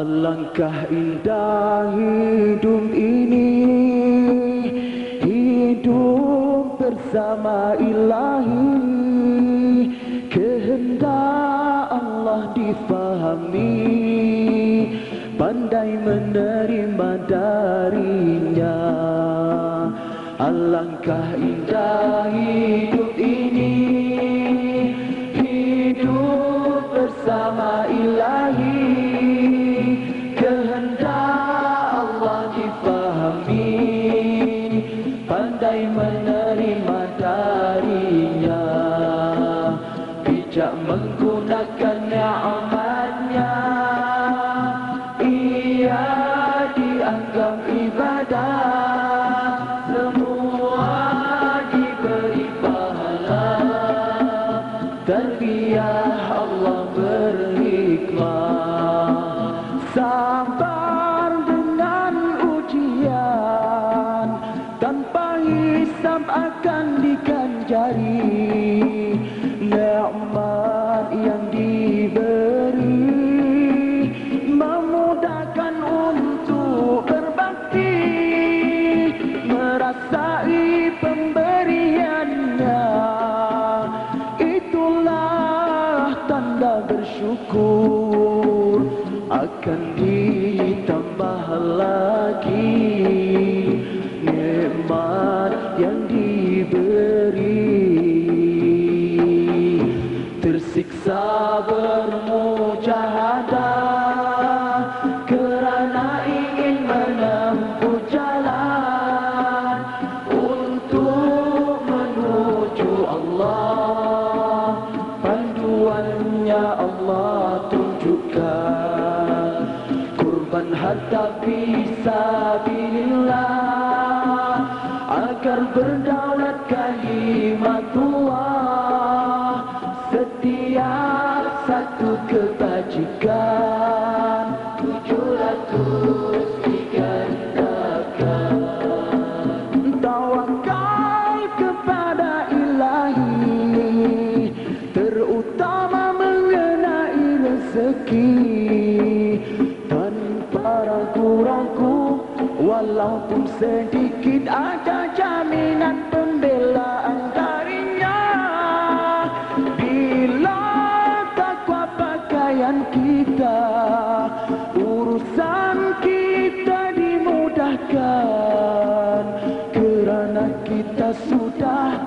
Alangkah indah hidup ini, hidup bersama ilahi. Kehendak Allah difahami, pandai menerima darinya. Alangkah indah hidup ini, hidup bersama ilahi. Kehendak Allah difahami, pandai menerima darinya. Bijak menggunakan ni'matnya, ia dianggap ibadah. Semua diberi pahala, tarbiyah Allah berhikmah. Sabar dengan ujian, tanpa hisab akan diganjari. Nikmat yang diberi memudahkan untuk berbakti, merasai pemberiannya. Itulah tanda bersyukur, akan ditambah lagi nikmat yang diberi. Tersiksa bermujahadah kerana ingin menempuh jalan untuk menuju Allah. Panduannya Allah tunjukkan, kurban harta fisabilillah agar berdaulat kalimatullah. Setiap satu kebajikan 700 digandakan. Tawakal kepada ilahi, terutama mengenai rezeki. Tanpa ragu-ragu, walaupun sedikit, ada jaminan pembelaan darinya. Bila takwa pakaian kita, urusan kita dimudahkan. Kerana kita sudah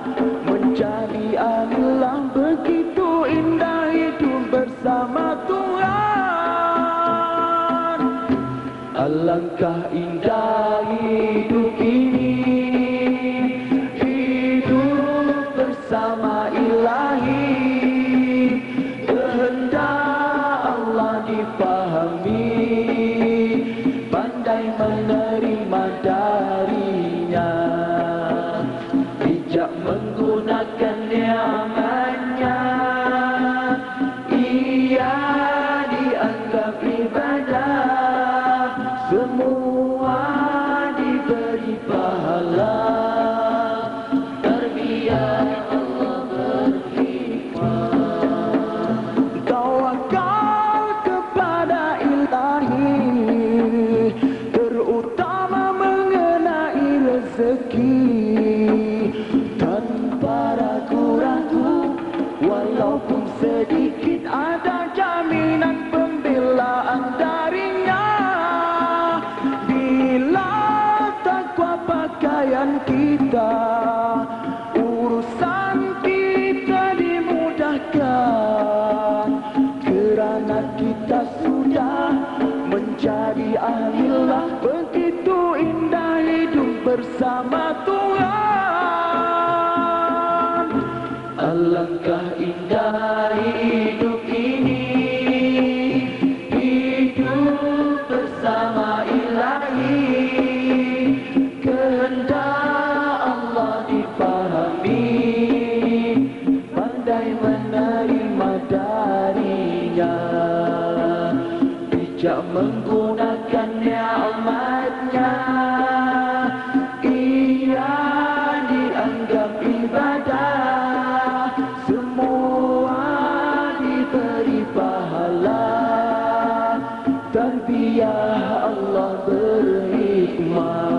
menjadi ahlilah, begitu indah hidup bersama Tuhan. Alangkah indah hidup ini, hidup bersama ilahi. Kehendak Allah difahami, pandai menerima darinya. Bijak menggunakan ni'matnya, ia dianggap ibadah. Semua diberi pahala, tarbiyah Allah berhikmah. Tawakal kepada ilahi, terutama mengenai rezeki. Tanpa ragu-ragu, walaupun sedikit, ada jaminan pembelaan darinya. Bila takwa pakaian kita, urusan kita dimudahkan. Kerana kita sudah menjadi ahlilah, begitu indah hidup bersama Tuhan. Alangkah indah hidup ini, hidup bersama ilahi. Kehendak Allah difahami, pandai menerima darinya. Bijak menggunakan ni'matnya, ia dianggap ibadah. Semua diberi pahala, Tarbiyah Allah berhikmah.